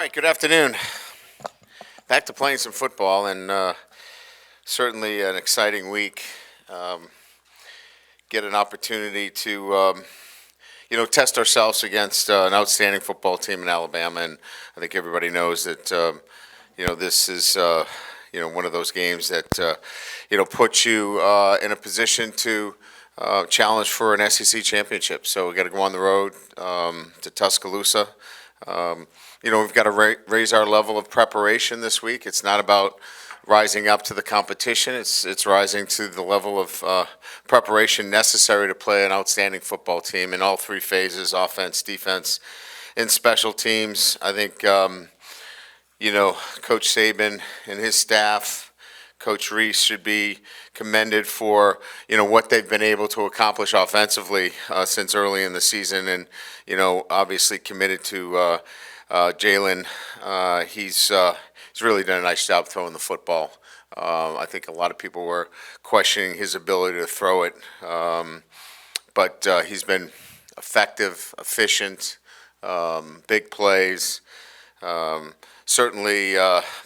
All right, good afternoon. Back to playing some football, and certainly an exciting week. Um, get an opportunity to, test ourselves against an outstanding football team in Alabama, and I think everybody knows that, this is, one of those games that, puts you in a position to challenge for an SEC championship. So we got to go on the road to Tuscaloosa. We've got to raise our level of preparation this week. It's not about rising up to the competition. It's rising to the level of preparation necessary to play an outstanding football team in all three phases: offense, defense, and special teams. I think Coach Saban and his staff, Coach Reese should be commended for what they've been able to accomplish offensively since early in the season, and obviously committed to Jalen. He's really done a nice job throwing the football. I think a lot of people were questioning his ability to throw it, but he's been effective, efficient, big plays. Certainly,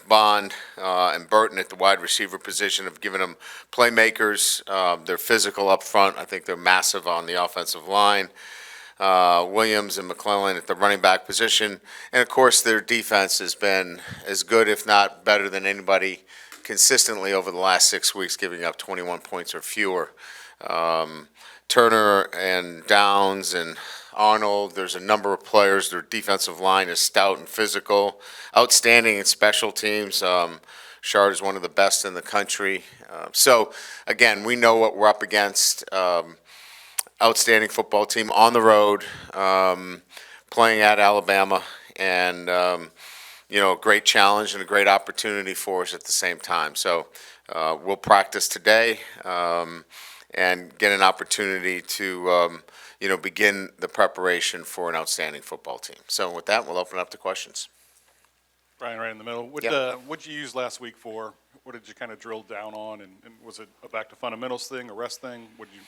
Bond and Burton at the wide receiver position have given them playmakers. They're physical up front. I think they're massive on the offensive line. Williams and McClellan at the running back position. And, of course, their defense has been as good, if not better than anybody consistently over the last 6 weeks, giving up 21 points or fewer. Turner and Downs and Arnold, there's a number of players. Their defensive line is stout and physical, outstanding in special teams. Shard is one of the best in the country. So, again, we know what we're up against. Outstanding football team on the road, playing at Alabama, and a great challenge and a great opportunity for us at the same time. So we'll practice today and get an opportunity to begin the preparation for an outstanding football team. So with that, we'll open up to questions. Brian, right in the middle. What did you use last week for? What did you kind of drill down on? And was it a back to fundamentals thing, a rest thing? What did you?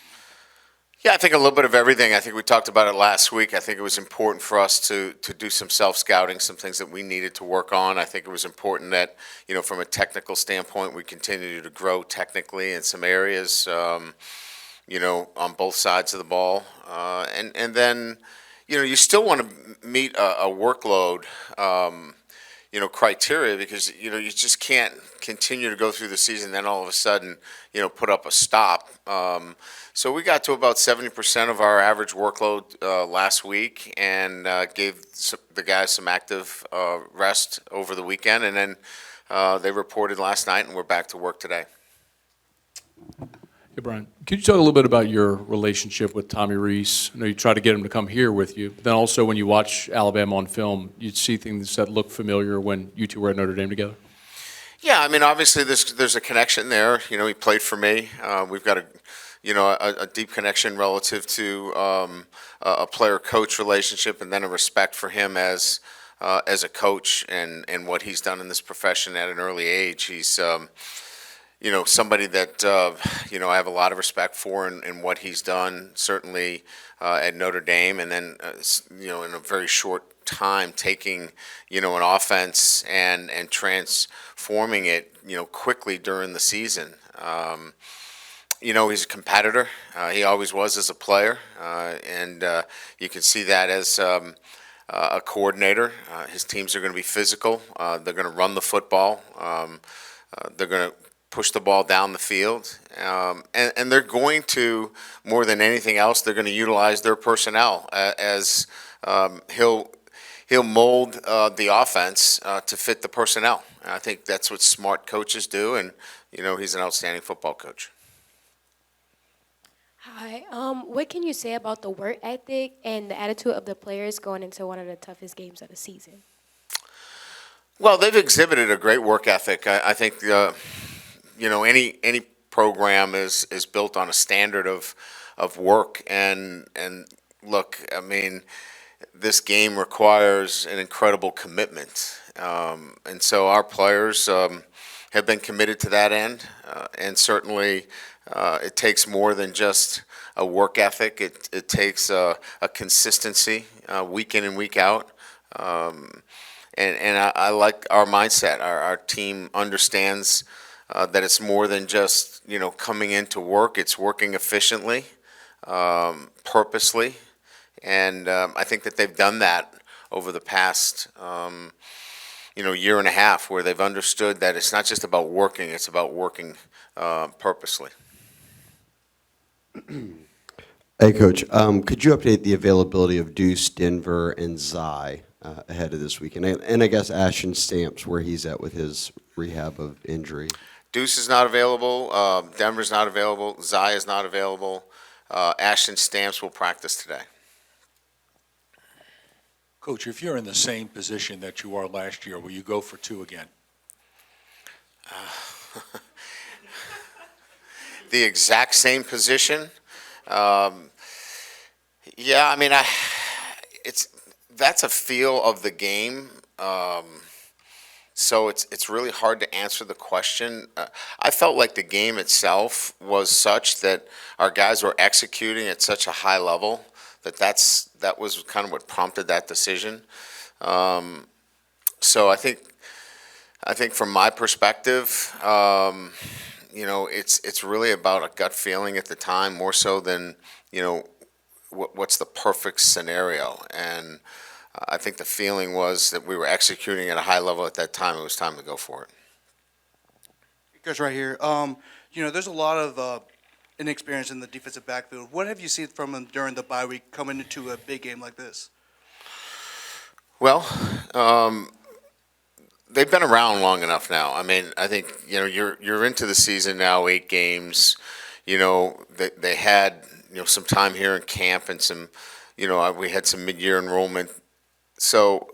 Yeah, I think a little bit of everything. I think we talked about it last week. I think it was important for us to do some self-scouting, some things that we needed to work on. I think it was important that, from a technical standpoint, we continue to grow technically in some areas, on both sides of the ball. And then, you still want to meet a workload, criteria, because you just can't continue to go through the season, then all of a sudden put up a stop. So we got to about 70% of our average workload last week, and gave the guys some active rest over the weekend, and then they reported last night, and we're back to work today. Hey, Brian, could you talk a little bit about your relationship with Tommy Reese? I know you tried to get him to come here with you, but then also when you watch Alabama on film, you'd see things that look familiar when you two were at Notre Dame together? Yeah, I mean, obviously there's a connection there. He played for me. We've got a deep connection relative to a player-coach relationship, and then a respect for him as a coach and what he's done in this profession at an early age. He's somebody that, I have a lot of respect for in what he's done, certainly at Notre Dame, and then, in a very short time taking, an offense and transforming it, quickly during the season. He's a competitor. He always was as a player, and you can see that as a coordinator. His teams are going to be physical. They're going to run the football. They're going to push the ball down the field, and they're going to, more than anything else, they're going to utilize their personnel as he'll mold the offense to fit the personnel. And I think that's what smart coaches do, and he's an outstanding football coach. Hi. What can you say about the work ethic and the attitude of the players going into one of the toughest games of the season? Well, they've exhibited a great work ethic. I think any program is built on a standard of work, and look, I mean, this game requires an incredible commitment, and so our players have been committed to that end, and certainly it takes more than just a work ethic. It takes a consistency week in and week out. I like our mindset. Our team understands that it's more than just, coming into work. It's working efficiently, purposely, and I think that they've done that over the past, year and a half, where they've understood that it's not just about working; it's about working purposely. Hey, Coach. Could you update the availability of Deuce, Denver, and Zy ahead of this weekend? And I guess Ashton Stamps, where he's at with his rehab of injury. Deuce is not available. Denver's not available. Zy is not available. Ashton Stamps will practice today. Coach, if you're in the same position that you are last year, will you go for two again? The exact same position. Yeah, I mean, that's a feel of the game. So it's really hard to answer the question. I felt like the game itself was such that our guys were executing at such a high level that was kind of what prompted that decision. So I think from my perspective, it's really about a gut feeling at the time, more so than what's the perfect scenario. And I think the feeling was that we were executing at a high level at that time. It was time to go for it. Guys, right here. There's a lot of inexperience in the defensive backfield. What have you seen from them during the bye week coming into a big game like this? Well, they've been around long enough now. I mean, I think you're into the season now, 8 games. They had some time here in camp and some, we had some mid-year enrollment. So,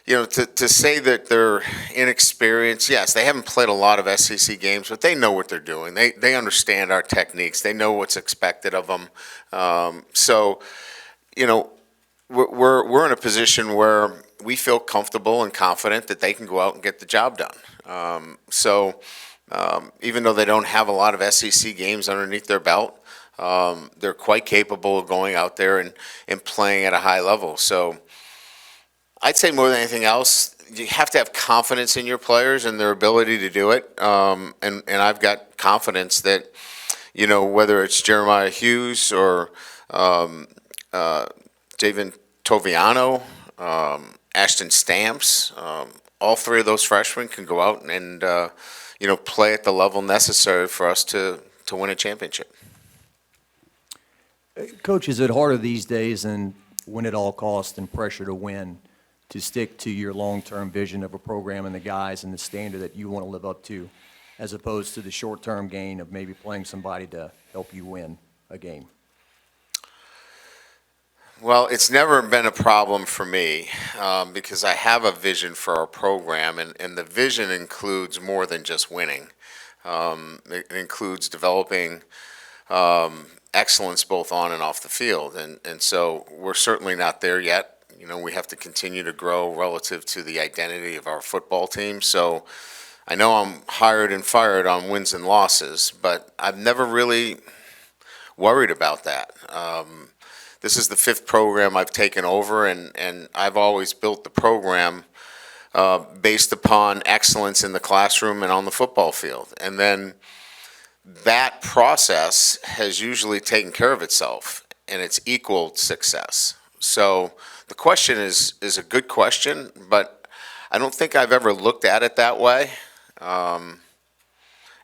to say that they're inexperienced, yes, they haven't played a lot of SEC games, but they know what they're doing. They understand our techniques. They know what's expected of them. We're in a position where we feel comfortable and confident that they can go out and get the job done. Even though they don't have a lot of SEC games underneath their belt, they're quite capable of going out there and playing at a high level. So I'd say more than anything else, you have to have confidence in your players and their ability to do it. And I've got confidence that, whether it's Jeremiah Hughes or Javen Toviano, Ashton Stamps, all 3 of those freshmen can go out and play at the level necessary for us to win a championship. Coach, is it harder these days and win at all costs and pressure to win to stick to your long-term vision of a program and the guys and the standard that you want to live up to, as opposed to the short-term gain of maybe playing somebody to help you win a game? Well, it's never been a problem for me because I have a vision for our program, and the vision includes more than just winning. It includes developing excellence both on and off the field, and so we're certainly not there yet. We have to continue to grow relative to the identity of our football team. So I know I'm hired and fired on wins and losses, but I've never really worried about that. This is the 5th program I've taken over, and I've always built the program based upon excellence in the classroom and on the football field. And then that process has usually taken care of itself, and it's equaled success. So the question is a good question, but I don't think I've ever looked at it that way. And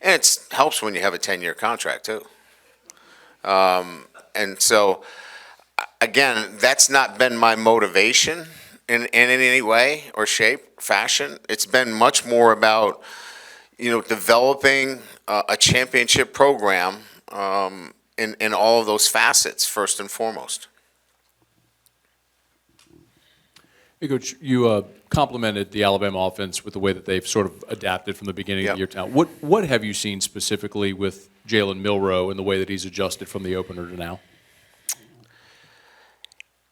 it helps when you have a 10-year contract, too. And so, again, that's not been my motivation in any way or shape, fashion. It's been much more about, developing a championship program in all of those facets, first and foremost. Hey, Coach, you complimented the Alabama offense with the way that they've sort of adapted from the beginning of the year to now. What have you seen specifically with Jalen Milroe and the way that he's adjusted from the opener to now?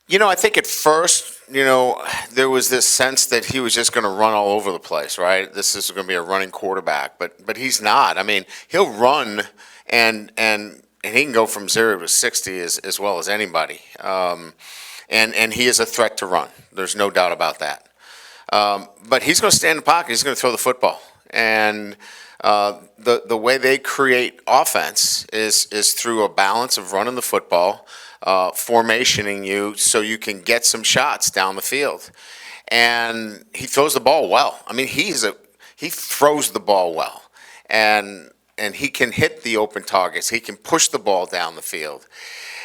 I think at first, there was this sense that he was just going to run all over the place, right? This is going to be a running quarterback, but he's not. I mean, he'll run and he can go from 0 to 60 as well as anybody. And he is a threat to run. There's no doubt about that. But he's going to stand in the pocket. He's going to throw the football. And the way they create offense is through a balance of running the football, formationing you so you can get some shots down the field. And he throws the ball well. I mean, he throws the ball well. And he can hit the open targets. He can push the ball down the field.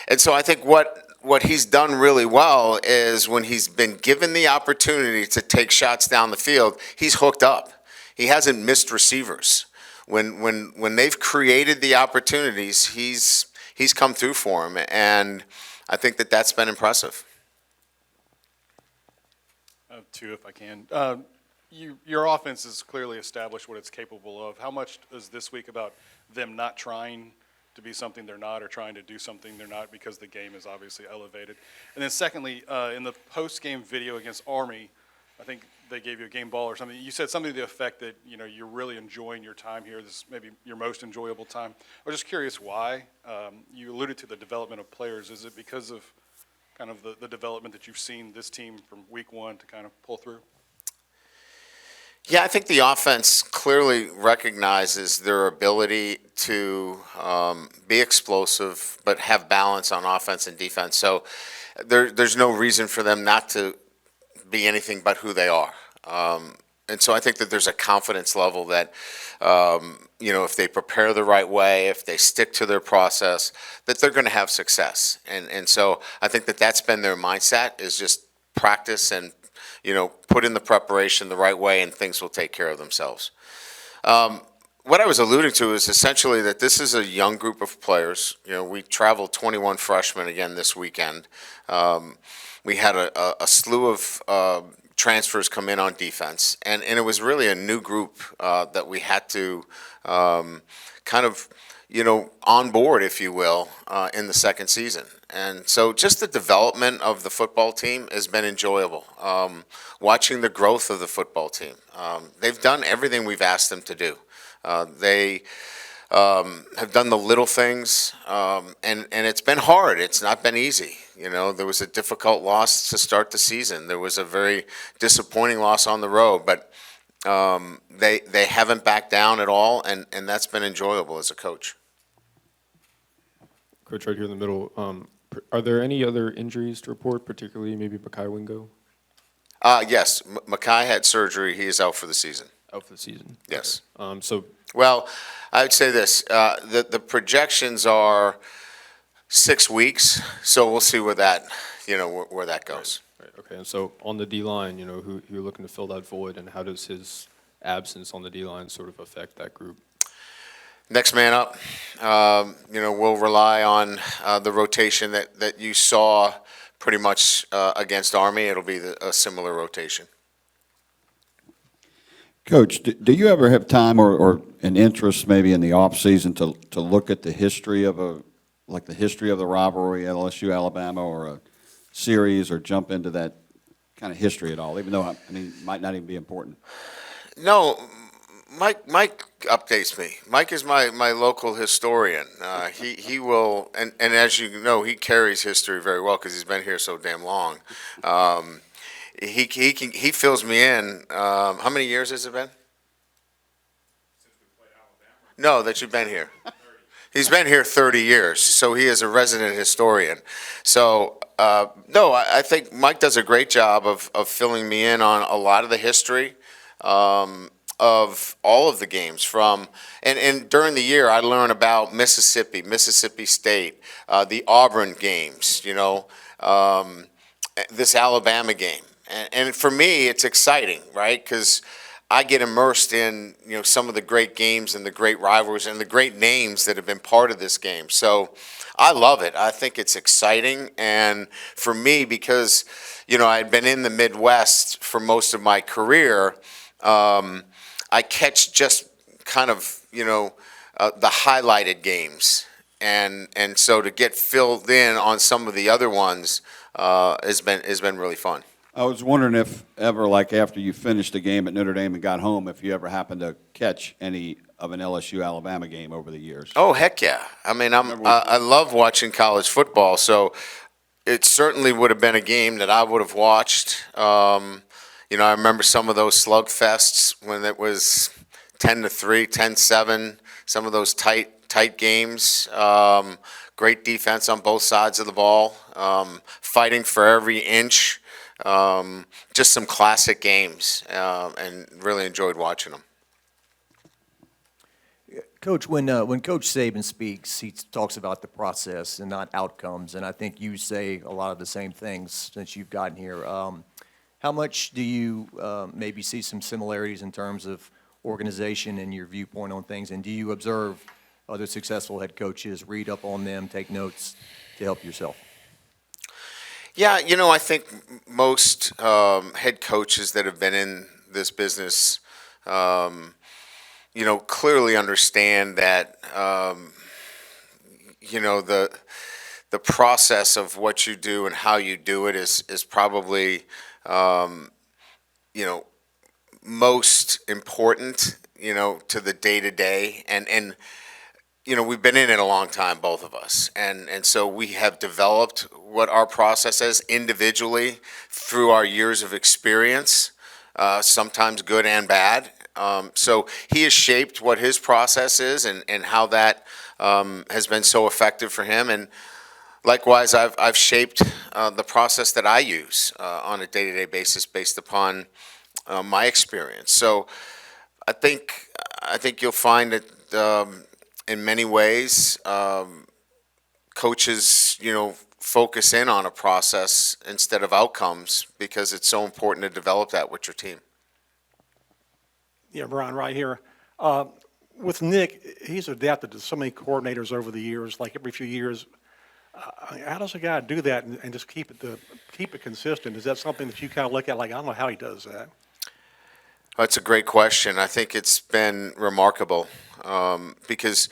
And so I think what he's done really well is when he's been given the opportunity to take shots down the field, he's hooked up. He hasn't missed receivers. When they've created the opportunities, he's come through for them, and I think that's been impressive. Two, if I can. Your offense has clearly established what it's capable of. How much is this week about them not trying to be something they're not or trying to do something they're not because the game is obviously elevated? And then secondly, in the post-game video against Army, I think they gave you a game ball or something. You said something to the effect that, you're really enjoying your time here. This is maybe your most enjoyable time. I was just curious why. You alluded to the development of players. Is it because of kind of the development that you've seen this team from week one to kind of pull through? Yeah, I think the offense clearly recognizes their ability to be explosive, but have balance on offense and defense. So there's no reason for them not to be anything but who they are. And so I think that there's a confidence level that, if they prepare the right way, if they stick to their process, that they're going to have success. And so I think that's been their mindset, is just practice and put in the preparation the right way, and things will take care of themselves. What I was alluding to is essentially that this is a young group of players. We traveled 21 freshmen again this weekend. We had a slew of transfers come in on defense, and it was really a new group that we had to kind of onboard, if you will, in the second season. And so just the development of the football team has been enjoyable. Watching the growth of the football team. They've done everything we've asked them to do. They have done the little things, and it's been hard. It's not been easy. There was a difficult loss to start the season. There was a very disappointing loss on the road, but they haven't backed down at all, and that's been enjoyable as a coach. Coach, right here in the middle, are there any other injuries to report, particularly maybe Makai Wingo? Yes, Makai had surgery. He is out for the season. Out for the season? Yes. Okay. Well, I would say this. The projections are 6 weeks, so we'll see where that, where that goes. Right, okay. And so on the D-line, who you're looking to fill that void, and how does his absence on the D-line sort of affect that group? Next man up. We'll rely on the rotation that you saw pretty much against Army. It'll be a similar rotation. Coach, do you ever have time or an interest maybe in the offseason to look at the history of the history of the rivalry, LSU, Alabama, or a series, or jump into that kind of history at all, even though, it might not even be important? No, Mike updates me. Mike is my local historian. He will, and as you know, he carries history very well because he's been here so damn long. He fills me in. How many years has it been? Since we played Alabama. No, that you've been here. He's been here 30 years, so he is a resident historian. So, no, I think Mike does a great job of filling me in on a lot of the history of all of the games and during the year I learn about Mississippi State, the Auburn games, this Alabama game. And for me, it's exciting, right? Because I get immersed in, some of the great games and the great rivalries and the great names that have been part of this game. So I love it. I think it's exciting. And for me, because, I had been in the Midwest for most of my career, I catch just kind of, the highlighted games. And so to get filled in on some of the other ones has been really fun. I was wondering if ever, like after you finished the game at Notre Dame and got home, if you ever happened to catch any of an LSU-Alabama game over the years. Oh, heck yeah. I mean, I love watching college football, so it certainly would have been a game that I would have watched. I remember some of those slugfests when it was 10-3, 10-7, some of those tight games. Great defense on both sides of the ball, fighting for every inch. Just some classic games, and really enjoyed watching them. Coach, when Coach Saban speaks, he talks about the process and not outcomes, and I think you say a lot of the same things since you've gotten here. How much do you maybe see some similarities in terms of organization and your viewpoint on things, and do you observe other successful head coaches, read up on them, take notes to help yourself? Yeah, I think most head coaches that have been in this business, clearly understand that, the process of what you do and how you do it is probably, most important, to the day-to-day. And we've been in it a long time, both of us. And so we have developed what our process is individually through our years of experience, sometimes good and bad. So he has shaped what his process is and how that has been so effective for him. And likewise, I've shaped the process that I use on a day-to-day basis based upon my experience. So I think you'll find that in many ways, coaches, focus in on a process instead of outcomes because it's so important to develop that with your team. Yeah, Brian, right here. With Nick, he's adapted to so many coordinators over the years, like every few years. How does a guy do that and just keep it consistent? Is that something that you kind of look at like, I don't know how he does that? That's a great question. I think it's been remarkable because,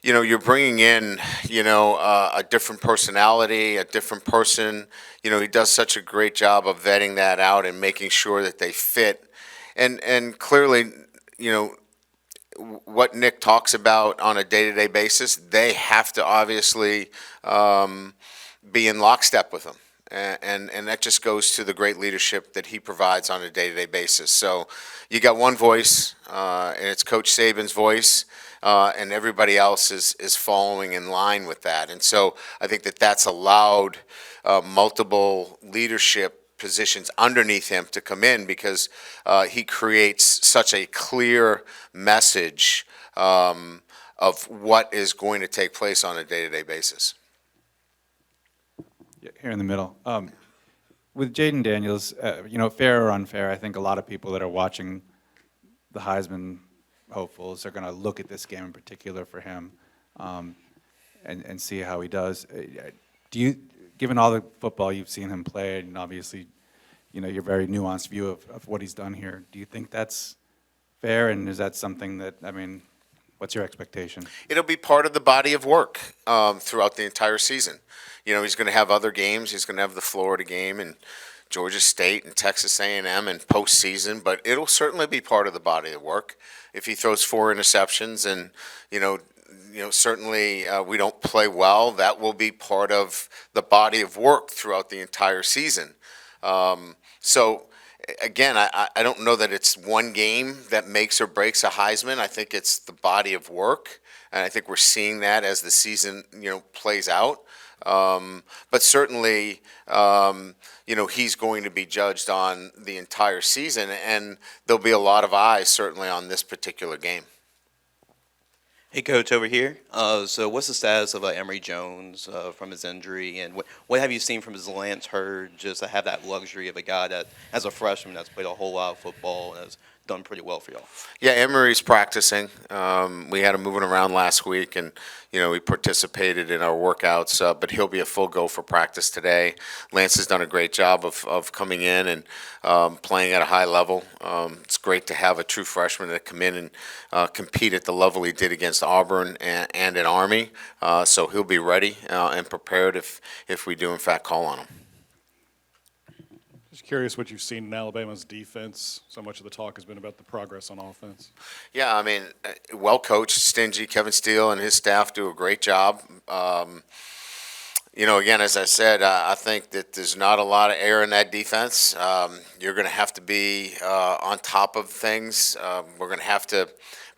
you're bringing in, a different personality, a different person. He does such a great job of vetting that out and making sure that they fit. And clearly, what Nick talks about on a day-to-day basis, they have to obviously be in lockstep with him. And that just goes to the great leadership that he provides on a day-to-day basis. So you got one voice, and it's Coach Saban's voice, and everybody else is following in line with that. And so I think that's allowed multiple leadership positions underneath him to come in because he creates such a clear message of what is going to take place on a day-to-day basis. Yeah, here in the middle. With Jaden Daniels, fair or unfair, I think a lot of people that are watching the Heisman hopefuls are going to look at this game in particular for him and see how he does. Do you, given all the football you've seen him play, and obviously, your very nuanced view of what he's done here, do you think that's fair, and is that something that, what's your expectation? It'll be part of the body of work throughout the entire season. He's going to have other games. He's going to have the Florida game and Georgia State and Texas A&M and postseason, but it'll certainly be part of the body of work. If he throws 4 interceptions and, certainly we don't play well, that will be part of the body of work throughout the entire season. So, again, I don't know that it's one game that makes or breaks a Heisman. I think it's the body of work, and I think we're seeing that as the season, plays out. But certainly, he's going to be judged on the entire season, and there'll be a lot of eyes certainly on this particular game. Hey, Coach, over here. So what's the status of Emory Jones from his injury, and what have you seen from his Lance Hurd just to have that luxury of a guy that, as a freshman, that's played a whole lot of football and has done pretty well for y'all? Yeah, Emory's practicing. We had him moving around last week, and he participated in our workouts. But he'll be a full go for practice today. Lance has done a great job of coming in and playing at a high level. It's great to have a true freshman that come in and compete at the level he did against Auburn and at Army. So he'll be ready and prepared if we do in fact call on him. Just curious what you've seen in Alabama's defense. So much of the talk has been about the progress on offense. Yeah, well coached, stingy. Kevin Steele and his staff do a great job. Again, as I said, I think that there's not a lot of air in that defense. You're going to have to be on top of things. We're going to have to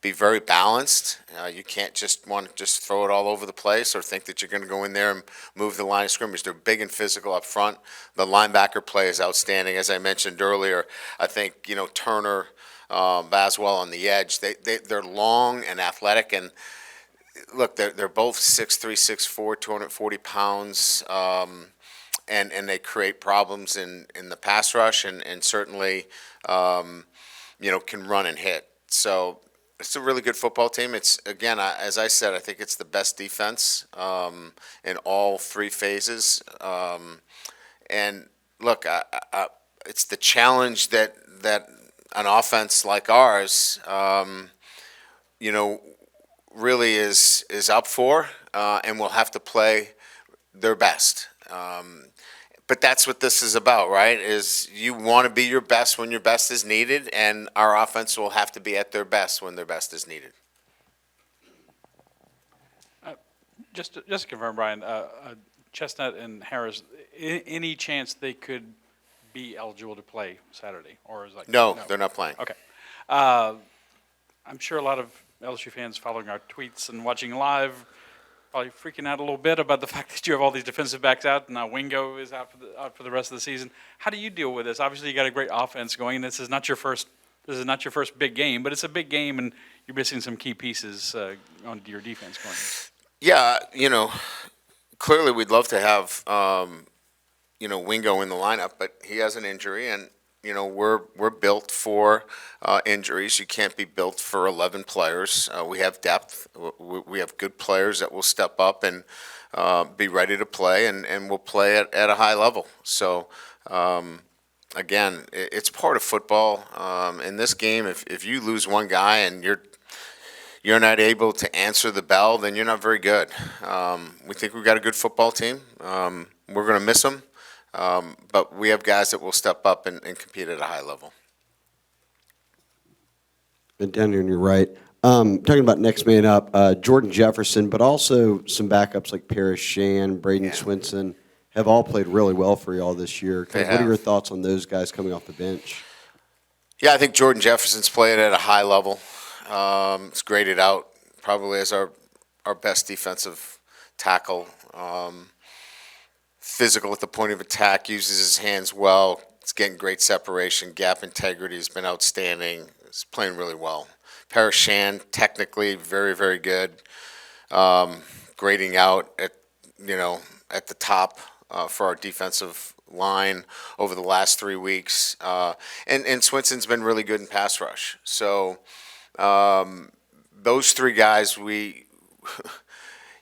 be very balanced. You can't just want to just throw it all over the place or think that you're going to go in there and move the line of scrimmage. They're big and physical up front. The linebacker play is outstanding. As I mentioned earlier, I think, Turner, Baswell on the edge, they're long and athletic, and look, they're both 6'3", 6'4", 240 pounds, and they create problems in the pass rush, and certainly, can run and hit. So it's a really good football team. It's, again, as I said, I think it's the best defense in all three phases. And look, it's the challenge that an offense like ours, really is up for, and will have to play their best. But that's what this is about, right? Is you want to be your best when your best is needed, and our offense will have to be at their best when their best is needed. Just to confirm, Brian, Chestnut and Harris, any chance they could be eligible to play Saturday, or is No, they're not playing. Okay. I'm sure a lot of LSU fans following our tweets and watching live probably freaking out a little bit about the fact that you have all these defensive backs out, and now Wingo is out for the rest of the season. How do you deal with this? Obviously, you got a great offense going. This is not your first big game, but it's a big game, and you're missing some key pieces on your defense going. Yeah, clearly we'd love to have Wingo in the lineup, but he has an injury, and we're built for injuries. You can't be built for 11 players. We have depth. We have good players that will step up and be ready to play, and will play at a high level. So, again, it's part of football. In this game, if you lose one guy and you're not able to answer the bell, then you're not very good. We think we've got a good football team. We're going to miss them. But we have guys that will step up and compete at a high level. And down here on your right, talking about next man up, Jordan Jefferson, but also some backups like Paris Shan, Braden Swinson have all played really well for y'all this year. What are your thoughts on those guys coming off the bench? Yeah, I think Jordan Jefferson's playing at a high level. It's graded out probably as our best defensive tackle. Physical at the point of attack, uses his hands well. It's getting great separation. Gap integrity has been outstanding. He's playing really well. Paris Shan, technically very, very good. Grading out at the top for our defensive line over the last 3 weeks. And Swinson's been really good in pass rush. So those three guys,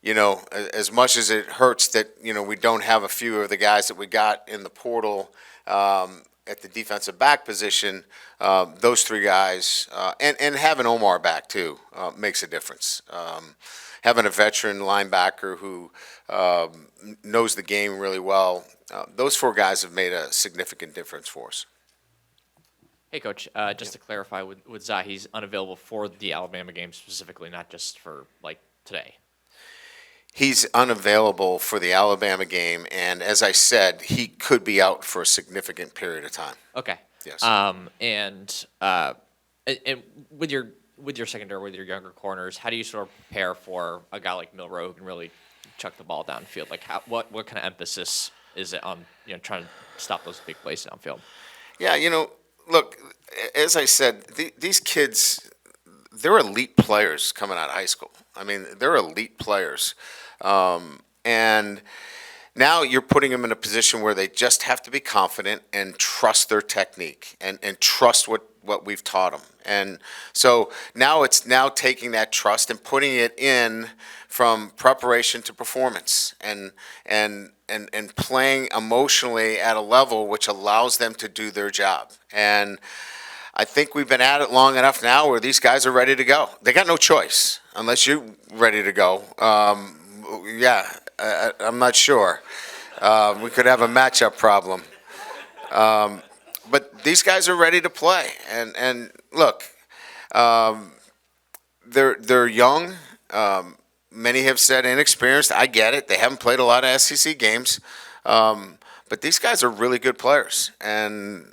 as much as it hurts that, we don't have a few of the guys that we got in the portal at the defensive back position, those three guys, and having Omar back too, makes a difference. Having a veteran linebacker who knows the game really well, those four guys have made a significant difference for us. Hey, Coach, just to clarify, with Zai, he's unavailable for the Alabama game specifically, not just for, today. He's unavailable for the Alabama game, and as I said, he could be out for a significant period of time. Okay. Yes. And with your secondary, with your younger corners, how do you sort of prepare for a guy like Milroe who can really chuck the ball downfield? Like, what kind of emphasis is it on trying to stop those big plays downfield? Yeah, look, as I said, these kids, they're elite players coming out of high school. I mean, they're elite players. And now you're putting them in a position where they just have to be confident and trust their technique and trust what we've taught them. And so now it's taking that trust and putting it in from preparation to performance and playing emotionally at a level which allows them to do their job. And I think we've been at it long enough now where these guys are ready to go. They got no choice unless you're ready to go. I'm not sure. We could have a matchup problem. But these guys are ready to play. And look, they're young. many have said inexperienced. I get it. They haven't played a lot of SEC games. But these guys are really good players, and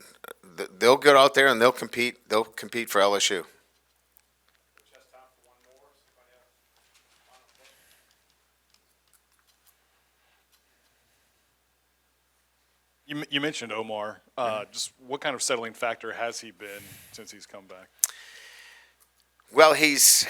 they'll get out there and they'll compete. They'll compete for LSU. You mentioned Omar. Just what kind of settling factor has he been since he's come back? Well, he's,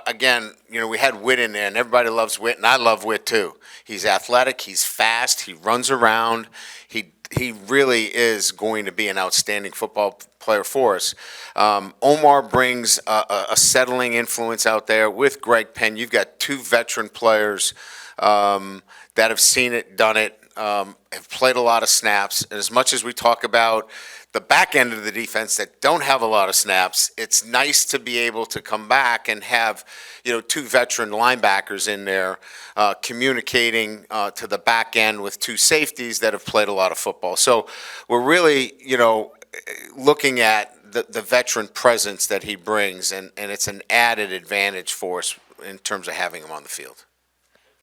again, we had Witt in there, and everybody loves Witt, and I love Witt too. He's athletic, he's fast, he runs around. He really is going to be an outstanding football player for us. Omar brings a settling influence out there with Greg Penn. You've got two veteran players that have seen it, done it, have played a lot of snaps. And as much as we talk about the back end of the defense that don't have a lot of snaps, it's nice to be able to come back and have, two veteran linebackers in there communicating to the back end with two safeties that have played a lot of football. So we're really, looking at the veteran presence that he brings, and it's an added advantage for us in terms of having him on the field.